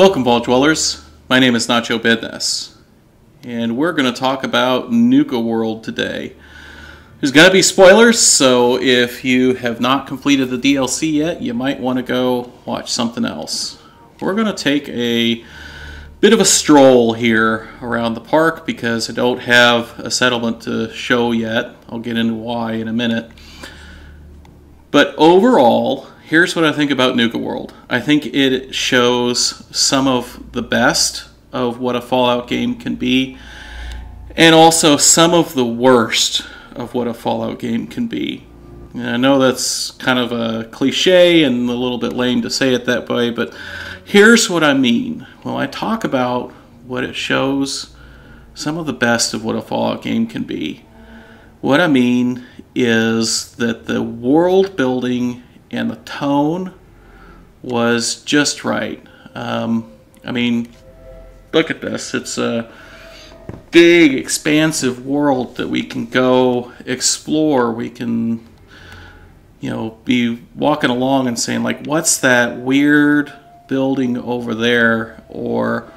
Welcome, Vault Dwellers. My name is Nacho Bidness, and we're going to talk about Nuka-World today. There's going to be spoilers, so if you have not completed the DLC yet, you might want to go watch something else. We're going to take a bit of a stroll here around the park because I don't have a settlement to show yet. I'll get into why in a minute. But overall, here's what I think about Nuka-World. I think it shows some of the best of what a Fallout game can be, and also some of the worst of what a Fallout game can be. And I know that's kind of a cliche and a little bit lame to say it that way, but here's what I mean. When I talk about what it shows, some of the best of what a Fallout game can be, what I mean is that the world building and the tone was just right. I mean, look at this. It's a big, expansive world that we can go explore. We can, be walking along and saying, like, what's that weird building over there? Or,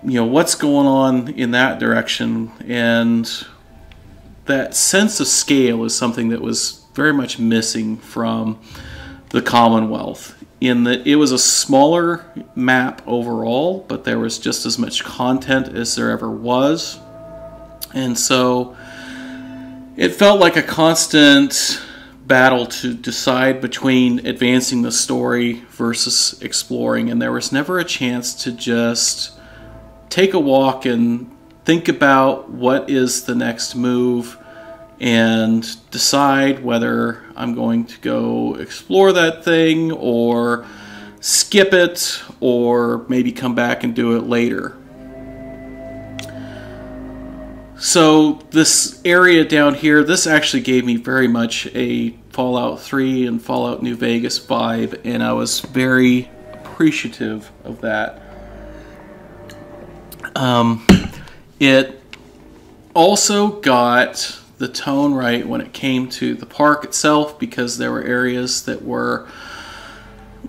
what's going on in that direction? And that sense of scale is something that was very much missing from the Commonwealth, in that it was a smaller map overall, but there was just as much content as there ever was. And so it felt like a constant battle to decide between advancing the story versus exploring, and there was never a chance to just take a walk and think about what is the next move and decide whether I'm going to go explore that thing or skip it or maybe come back and do it later. So this area down here, this actually gave me very much a Fallout 3 and Fallout New Vegas vibe, and I was very appreciative of that. It also got the tone right when it came to the park itself, because there were areas that were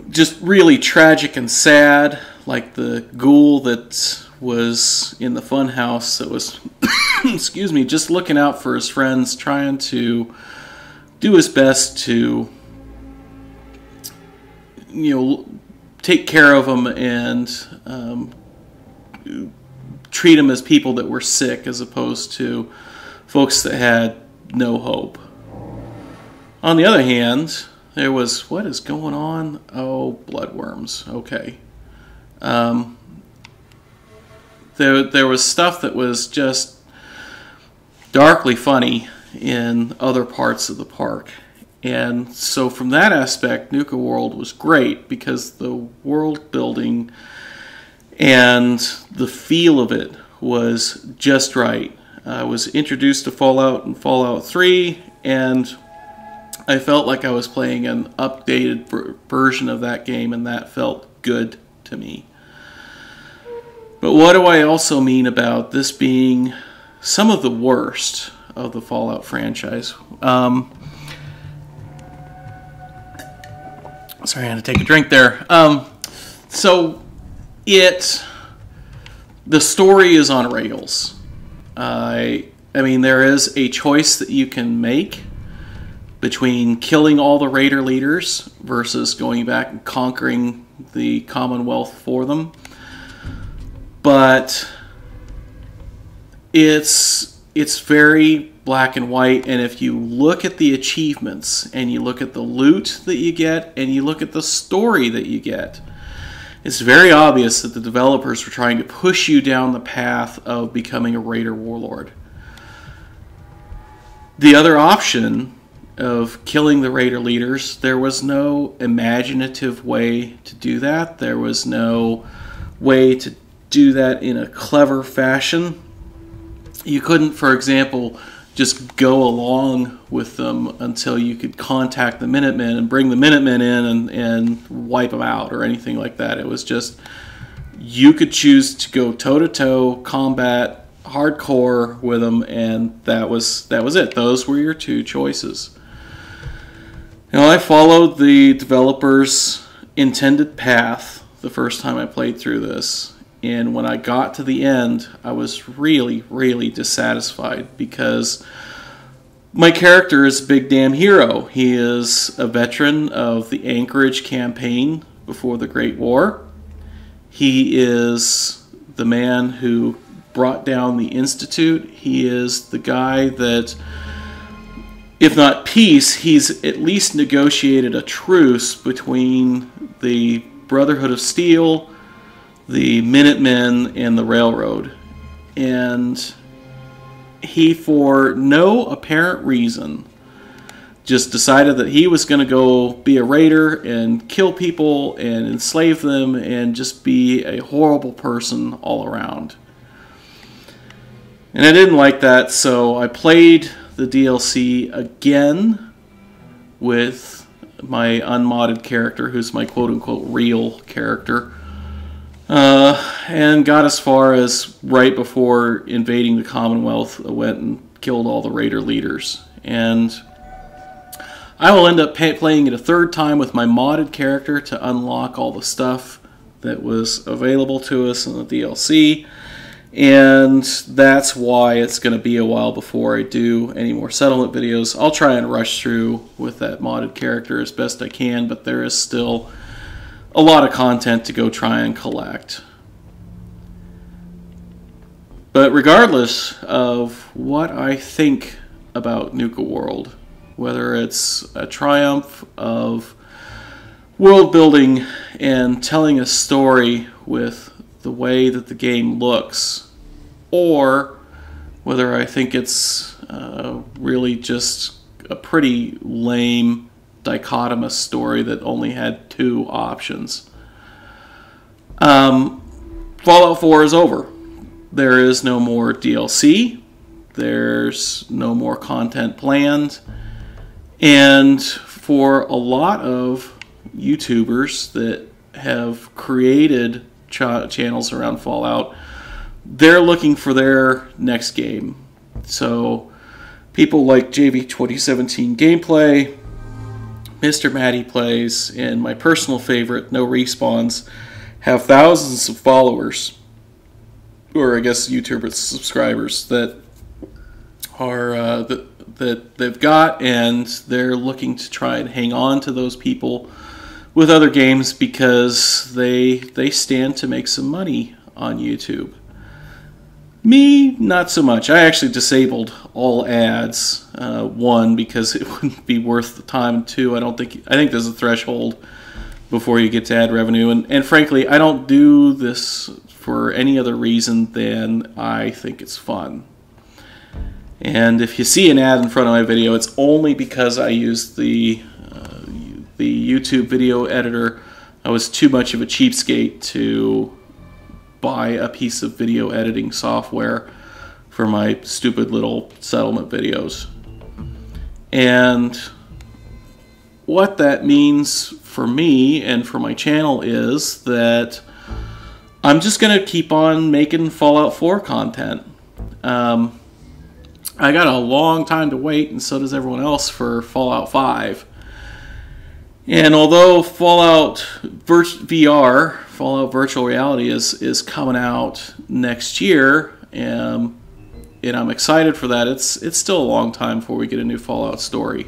just really tragic and sad, like the ghoul that was in the funhouse that was excuse me, just looking out for his friends, trying to do his best to take care of them and treat them as people that were sick as opposed to folks that had no hope. On the other hand, there was, what is going on? Oh, bloodworms. Okay. There was stuff that was just darkly funny in other parts of the park. And so from that aspect, Nuka-World was great because the world building and the feel of it was just right. I was introduced to Fallout and Fallout 3, and I felt like I was playing an updated version of that game, and that felt good to me. But what do I also mean about this being some of the worst of the Fallout franchise? Sorry, I had to take a drink there. The story is on rails. I mean, there is a choice that you can make between killing all the raider leaders versus going back and conquering the Commonwealth for them. But it's very black and white, and if you look at the achievements and you look at the loot that you get and you look at the story that you get, it's very obvious that the developers were trying to push you down the path of becoming a raider warlord. The other option of killing the raider leaders, there was no imaginative way to do that. There was no way to do that in a clever fashion. You couldn't, for example, just go along with them until you could contact the Minutemen and bring the Minutemen in and wipe them out or anything like that. It was just, you could choose to go toe-to-toe, combat, hardcore with them, and that was it. Those were your two choices. I followed the developers' intended path the first time I played through this. And when I got to the end, I was really, really dissatisfied because my character is a big damn hero. He is a veteran of the Anchorage campaign before the Great War. He is the man who brought down the Institute. He is the guy that, if not peace, he's at least negotiated a truce between the Brotherhood of Steel, the Minutemen, and the Railroad. And he, for no apparent reason, just decided that he was going to go be a raider and kill people and enslave them and just be a horrible person all around. And I didn't like that, so I played the DLC again with my unmodded character, who's my quote-unquote real character, and got as far as right before invading the Commonwealth. I went and killed all the raider leaders. And I will end up playing it a third time with my modded character to unlock all the stuff that was available to us in the DLC. And that's why it's going to be a while before I do any more settlement videos. I'll try and rush through with that modded character as best I can, but there is still a lot of content to go try and collect. But regardless of what I think about Nuka-World, whether it's a triumph of world building and telling a story with the way that the game looks, or whether I think it's really just a pretty lame dichotomous story that only had two options. Fallout 4 is over. There is no more DLC. There's no more content planned. And for a lot of YouTubers that have created channels around Fallout, they're looking for their next game. So people like JV2017 Gameplay, Mr. Matty Plays, and my personal favorite, No Respawns, have thousands of followers, or I guess YouTuber subscribers, that are that they've got, and they're looking to try and hang on to those people with other games because they stand to make some money on YouTube. Me, not so much. I actually disabled all ads. One, because it wouldn't be worth the time, and two, I think there's a threshold before you get to ad revenue, and frankly, I don't do this for any other reason than I think it's fun. And if you see an ad in front of my video, it's only because I used the YouTube video editor. I was too much of a cheapskate to buy a piece of video editing software for my stupid little settlement videos. And what that means for me and for my channel is that I'm just going to keep on making Fallout 4 content. I got a long time to wait, and so does everyone else, for Fallout 5. And although Fallout VR, Fallout Virtual Reality, is coming out next year, and I'm excited for that, it's still a long time before we get a new Fallout story.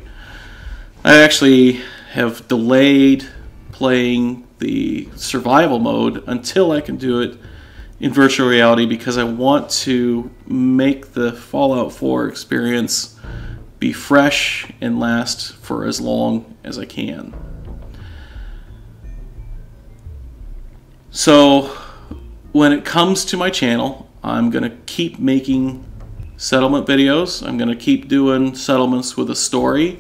I actually have delayed playing the survival mode until I can do it in virtual reality because I want to make the Fallout 4 experience be fresh and last for as long as I can. So when it comes to my channel, I'm going to keep making settlement videos. I'm going to keep doing settlements with a story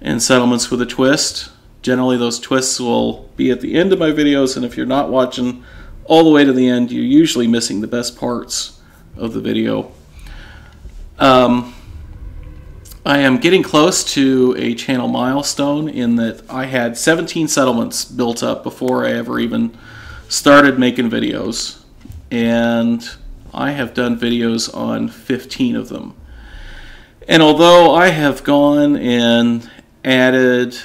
and settlements with a twist. Generally, those twists will be at the end of my videos, and if you're not watching all the way to the end, you're usually missing the best parts of the video. I am getting close to a channel milestone in that I had 17 settlements built up before I ever even started making videos, and I have done videos on 15 of them. And although I have gone and added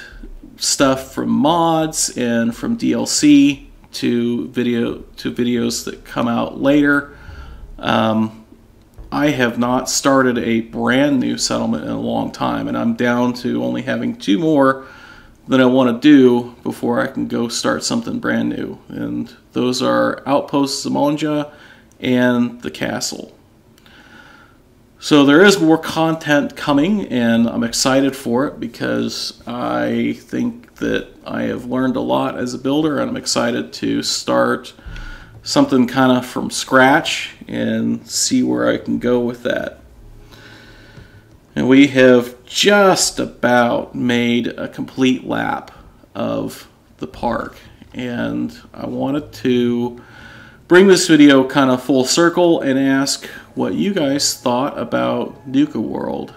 stuff from mods and from DLC to videos that come out later. I have not started a brand new settlement in a long time, and I'm down to only having 2 more that I want to do before I can go start something brand new. And those are Outpost Zamonja and the Castle. So there is more content coming, and I'm excited for it because I think that I have learned a lot as a builder, and I'm excited to start something kind of from scratch and see where I can go with that. And we have just about made a complete lap of the park, and I wanted to bring this video kind of full circle and ask what you guys thought about Nuka-World.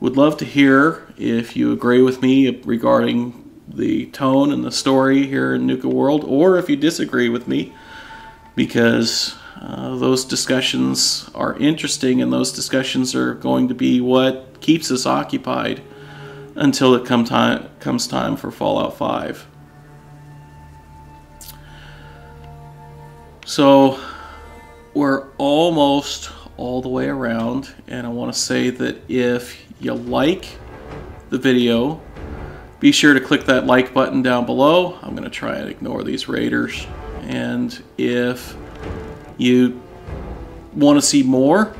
Would love to hear if you agree with me regarding the tone and the story here in Nuka-World, or if you disagree with me, because those discussions are interesting, and those discussions are going to be what keeps us occupied until it comes time for Fallout 5. So we're almost all the way around, and I want to say that if you like the video, be sure to click that like button down below. I'm going to try and ignore these raiders. And if you want to see more,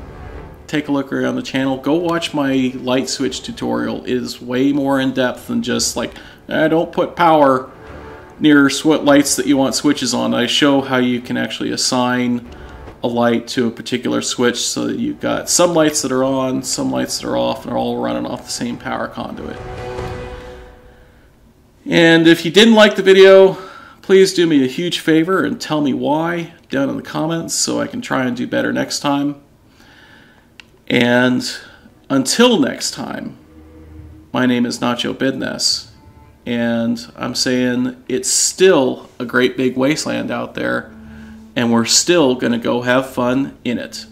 take a look around the channel. Go watch my light switch tutorial. It is way more in depth than just like, don't put power near lights that you want switches on. I show how you can actually assign a light to a particular switch so that you've got some lights that are on, some lights that are off, and they're all running off the same power conduit. And if you didn't like the video, please do me a huge favor and tell me why down in the comments so I can try and do better next time. And until next time, my name is Nacho Bidness, and I'm saying it's still a great big wasteland out there, and we're still going to go have fun in it.